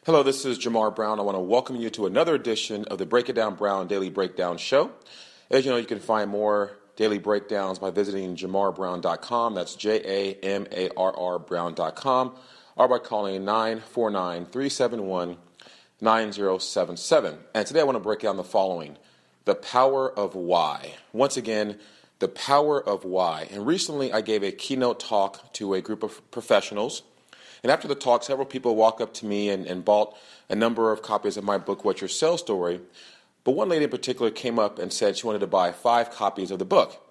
Hello, this is Jamar Brown. I want to welcome you to another edition of the Break It Down Brown Daily Breakdown Show. As you know, you can find more daily breakdowns by visiting jamarbrown.com. That's Jamarr Brown.com, or by calling 949-371-9077. And today I want to break down the following: the power of why. Once again, the power of why. And recently I gave a keynote talk to a group of professionals. And after the talk, several people walked up to me and bought a number of copies of my book, What's Your Sales Story? But one lady in particular came up and said she wanted to buy 5 copies of the book.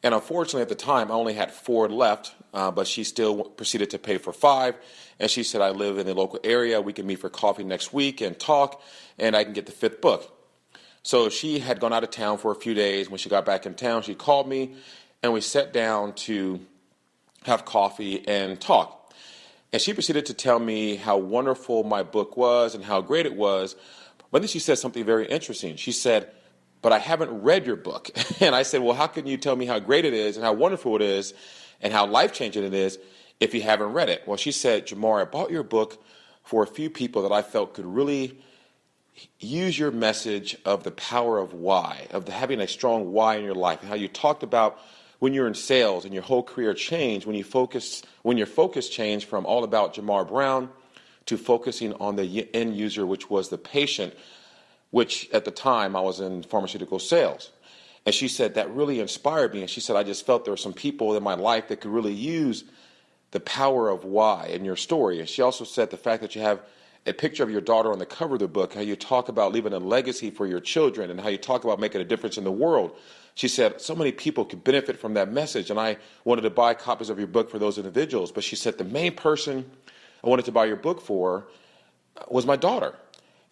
And unfortunately, at the time, I only had 4 left, but she still proceeded to pay for 5. And she said, I live in the local area. We can meet for coffee next week and talk, and I can get the 5th book. So she had gone out of town for a few days. When she got back in town, she called me, and we sat down to have coffee and talk. And she proceeded to tell me how wonderful my book was and how great it was. But then she said something very interesting. She said, but I haven't read your book. And I said, well, how can you tell me how great it is and how wonderful it is and how life-changing it is if you haven't read it? Well, she said, Jamar, I bought your book for a few people that I felt could really use your message of the power of why, of having a strong why in your life, and how you talked about when you're in sales and your whole career changed, when your focus changed from all about Jamar Brown to focusing on the end user, which was the patient, which at the time I was in pharmaceutical sales. And she said that really inspired me. And she said, I just felt there were some people in my life that could really use the power of why in your story. And she also said the fact that you have a picture of your daughter on the cover of the book, how you talk about leaving a legacy for your children and how you talk about making a difference in the world. She said so many people could benefit from that message, and I wanted to buy copies of your book for those individuals. But she said the main person I wanted to buy your book for was my daughter.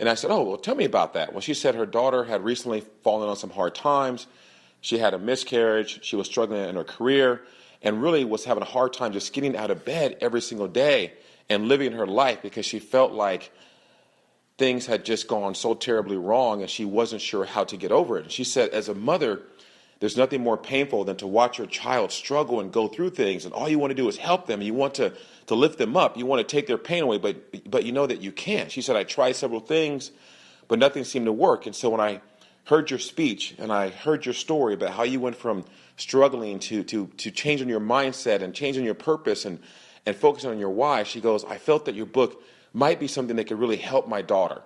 And I said, oh, well, tell me about that. Well, she said her daughter had recently fallen on some hard times. She had a miscarriage. She was struggling in her career and really was having a hard time just getting out of bed every single day and living her life because she felt like things had just gone so terribly wrong and she wasn't sure how to get over it. And she said, as a mother, there's nothing more painful than to watch your child struggle and go through things, and all you want to do is help them. You want to lift them up. You want to take their pain away, but you know that you can't. She said, I tried several things, but nothing seemed to work. And so when I heard your speech and I heard your story about how you went from struggling to changing your mindset and changing your purpose and focusing on your why, she goes, I felt that your book might be something that could really help my daughter.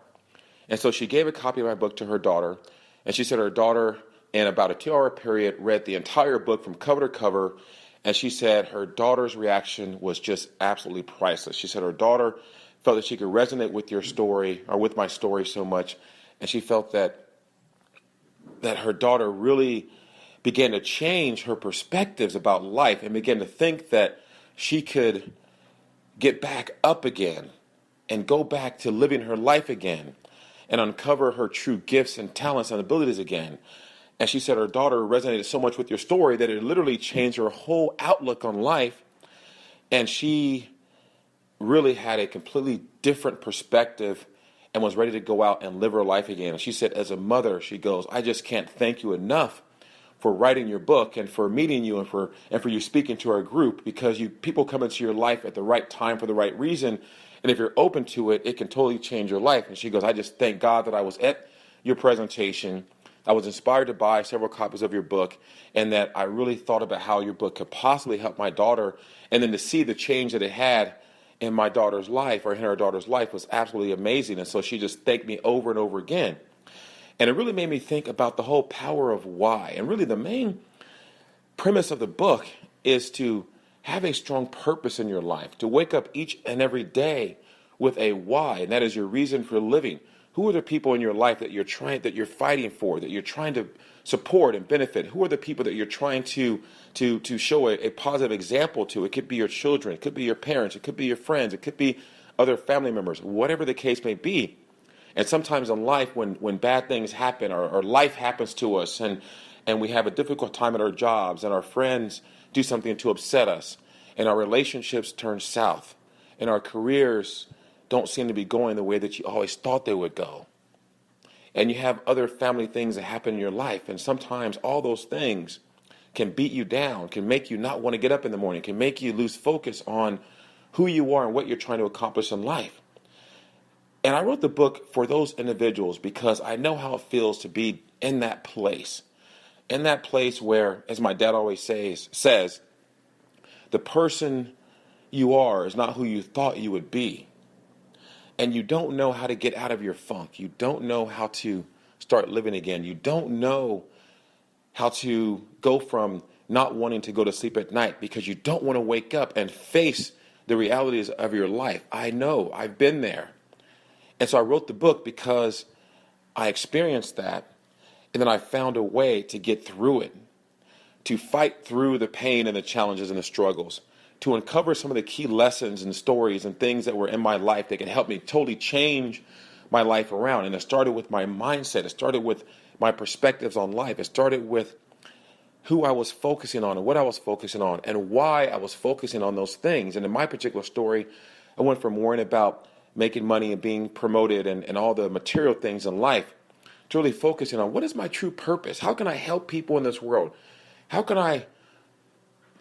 And so she gave a copy of my book to her daughter, and she said her daughter, in about a 2-hour period, read the entire book from cover to cover, and she said her daughter's reaction was just absolutely priceless. She said her daughter felt that she could resonate with your story, or with my story so much, and she felt that her daughter really began to change her perspectives about life and began to think that she could get back up again and go back to living her life again and uncover her true gifts and talents and abilities again. And she said her daughter resonated so much with your story that it literally changed her whole outlook on life. And she really had a completely different perspective and was ready to go out and live her life again. And she said, as a mother, she goes, I just can't thank you enough for writing your book and for meeting you and for you speaking to our group, because people come into your life at the right time for the right reason. And if you're open to it, it can totally change your life. And she goes, I just thank God that I was at your presentation. I was inspired to buy several copies of your book, and that I really thought about how your book could possibly help my daughter. And then to see the change that it had in my daughter's life, or in her daughter's life, was absolutely amazing. And so she just thanked me over and over again. And it really made me think about the whole power of why. And really the main premise of the book is to have a strong purpose in your life, to wake up each and every day with a why, and that is your reason for living. Who are the people in your life that you're fighting for, that you're trying to support and benefit? Who are the people that you're trying to show a positive example to? It could be your children, it could be your parents, it could be your friends, it could be other family members, whatever the case may be. And sometimes in life, when bad things happen, or life happens to us, and we have a difficult time at our jobs, and our friends do something to upset us, and our relationships turn south, and our careers don't seem to be going the way that you always thought they would go. And you have other family things that happen in your life, and sometimes all those things can beat you down, can make you not want to get up in the morning, can make you lose focus on who you are and what you're trying to accomplish in life. And I wrote the book for those individuals because I know how it feels to be in that place. In that place where, as my dad always says, the person you are is not who you thought you would be. And you don't know how to get out of your funk. You don't know how to start living again. You don't know how to go from not wanting to go to sleep at night because you don't want to wake up and face the realities of your life. I know, I've been there. And so I wrote the book because I experienced that, and then I found a way to get through it, to fight through the pain and the challenges and the struggles, to uncover some of the key lessons and stories and things that were in my life that could help me totally change my life around. And it started with my mindset. It started with my perspectives on life. It started with who I was focusing on and what I was focusing on and why I was focusing on those things. And in my particular story, I went from worrying about making money and being promoted and all the material things in life to really focusing on what is my true purpose? How can I help people in this world? How can I,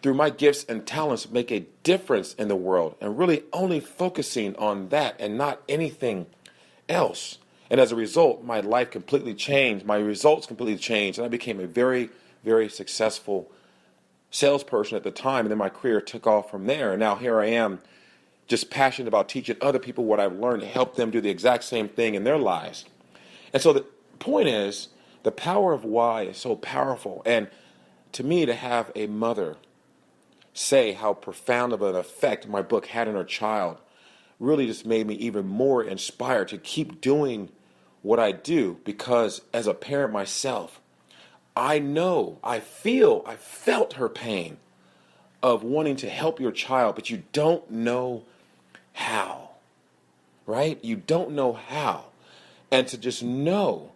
through my gifts and talents, make a difference in the world? And really only focusing on that and not anything else. And as a result, my life completely changed. My results completely changed. And I became a very, very successful salesperson at the time. And then my career took off from there. And now here I am, just passionate about teaching other people what I've learned to help them do the exact same thing in their lives. And so the point is, the power of why is so powerful. And to me, to have a mother say how profound of an effect my book had on her child really just made me even more inspired to keep doing what I do, because as a parent myself, I know, I felt her pain of wanting to help your child, but you don't know how, right? You don't know how. And to just know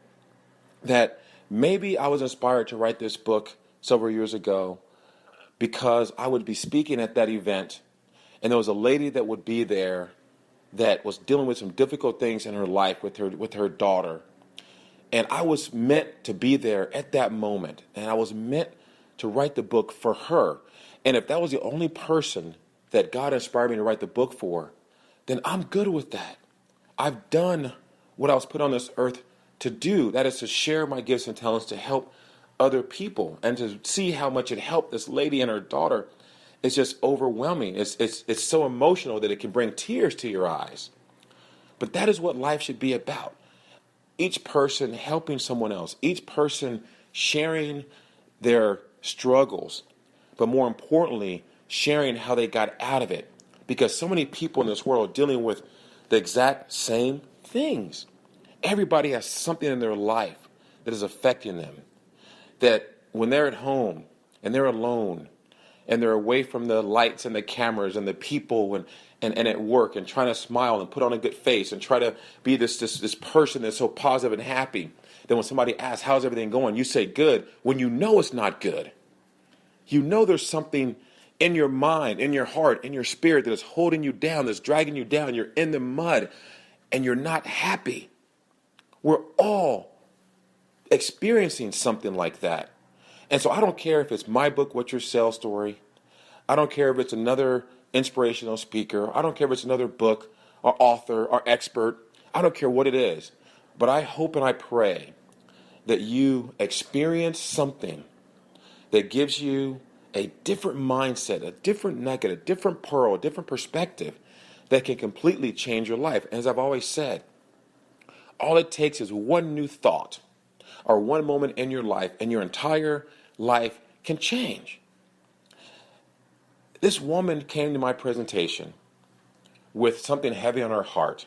that maybe I was inspired to write this book several years ago because I would be speaking at that event, and there was a lady that would be there that was dealing with some difficult things in her life with her daughter. And I was meant to be there at that moment, and I was meant to write the book for her. And if that was the only person that God inspired me to write the book for, then I'm good with that. I've done what I was put on this earth to do. That is to share my gifts and talents to help other people, and to see how much it helped this lady and her daughter. It's just overwhelming. It's so emotional that it can bring tears to your eyes. But that is what life should be about. Each person helping someone else, each person sharing their struggles, but more importantly, sharing how they got out of it. Because so many people in this world are dealing with the exact same things. Everybody has something in their life that is affecting them. That when they're at home and they're alone and they're away from the lights and the cameras and the people and at work and trying to smile and put on a good face and try to be this person that's so positive and happy, then when somebody asks, how's everything going? You say good when you know it's not good. You know there's something in your mind, in your heart, in your spirit that is holding you down, that's dragging you down. You're in the mud and you're not happy. We're all experiencing something like that. And so I don't care if it's my book, What's Your Sales Story. I don't care if it's another inspirational speaker. I don't care if it's another book or author or expert. I don't care what it is. But I hope and I pray that you experience something that gives you a different mindset, a different nugget, a different pearl, a different perspective that can completely change your life. And as I've always said, all it takes is one new thought or one moment in your life, and your entire life can change. This woman came to my presentation with something heavy on her heart,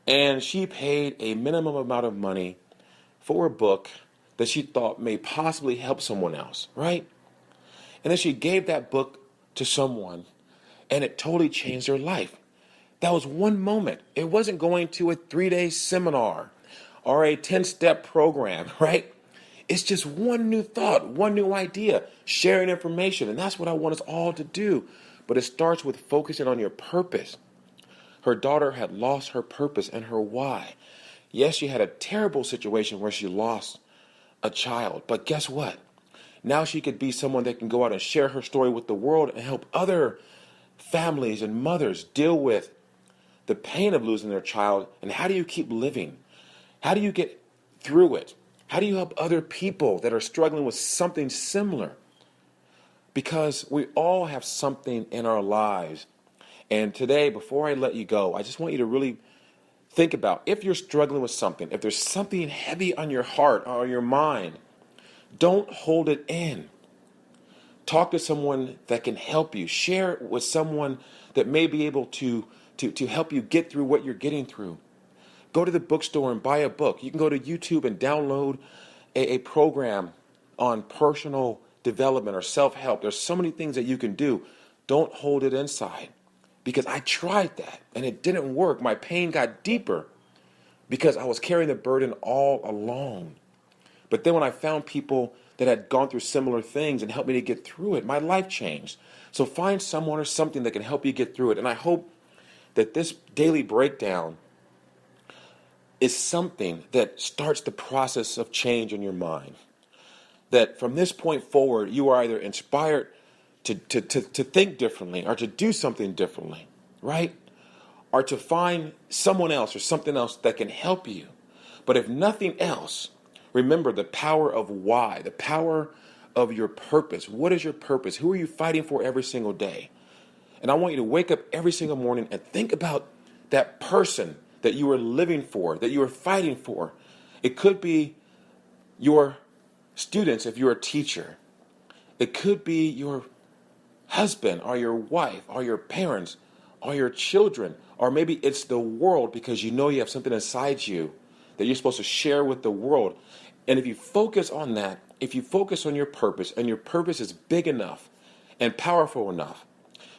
and she paid a minimum amount of money for a book that she thought may possibly help someone else, right? And then she gave that book to someone, and it totally changed her life. That was one moment. It wasn't going to a 3-day seminar or a 10-step program, right? It's just one new thought, one new idea, sharing information. And that's what I want us all to do. But it starts with focusing on your purpose. Her daughter had lost her purpose and her why. Yes, she had a terrible situation where she lost a child. But guess what? Now she could be someone that can go out and share her story with the world and help other families and mothers deal with the pain of losing their child, and how do you keep living? How do you get through it? How do you help other people that are struggling with something similar? Because we all have something in our lives. And today, before I let you go, I just want you to really think about if you're struggling with something, if there's something heavy on your heart or your mind, don't hold it in. Talk to someone that can help you. Share it with someone that may be able to help you get through what you're getting through. Go to the bookstore and buy a book. You can go to YouTube and download a program on personal development or self-help. There's so many things that you can do. Don't hold it inside. Because I tried that and it didn't work. My pain got deeper because I was carrying the burden all alone. But then when I found people that had gone through similar things and helped me to get through it, my life changed. So find someone or something that can help you get through it. And I hope that this daily breakdown is something that starts the process of change in your mind. That from this point forward, you are either inspired to think differently or to do something differently, right? Or to find someone else or something else that can help you. But if nothing else, remember the power of why, the power of your purpose. What is your purpose? Who are you fighting for every single day? And I want you to wake up every single morning and think about that person that you are living for, that you are fighting for. It could be your students if you're a teacher. It could be your husband or your wife or your parents or your children. Or maybe it's the world because you know you have something inside you that you're supposed to share with the world. And if you focus on that, if you focus on your purpose and your purpose is big enough and powerful enough,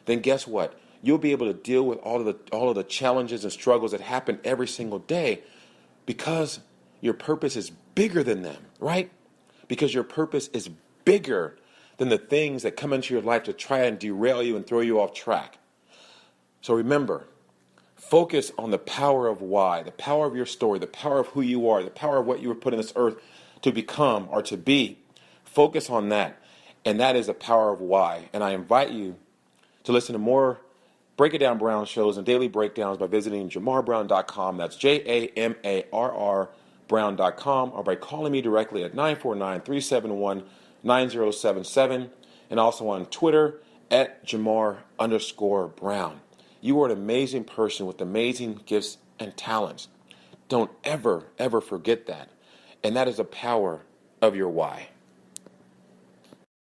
then guess what? You'll be able to deal with all of the challenges and struggles that happen every single day because your purpose is bigger than them, right? Because your purpose is bigger than the things that come into your life to try and derail you and throw you off track. So remember, focus on the power of why, the power of your story, the power of who you are, the power of what you were put in this earth to become or to be. Focus on that, and that is the power of why. And I invite you to listen to more Break It Down Brown shows and daily breakdowns by visiting JamarBrown.com. That's JAMARR Brown.com, or by calling me directly at 949-371-9077, and also on Twitter at Jamar_Brown. You are an amazing person with amazing gifts and talents. Don't ever, ever forget that. And that is the power of your why.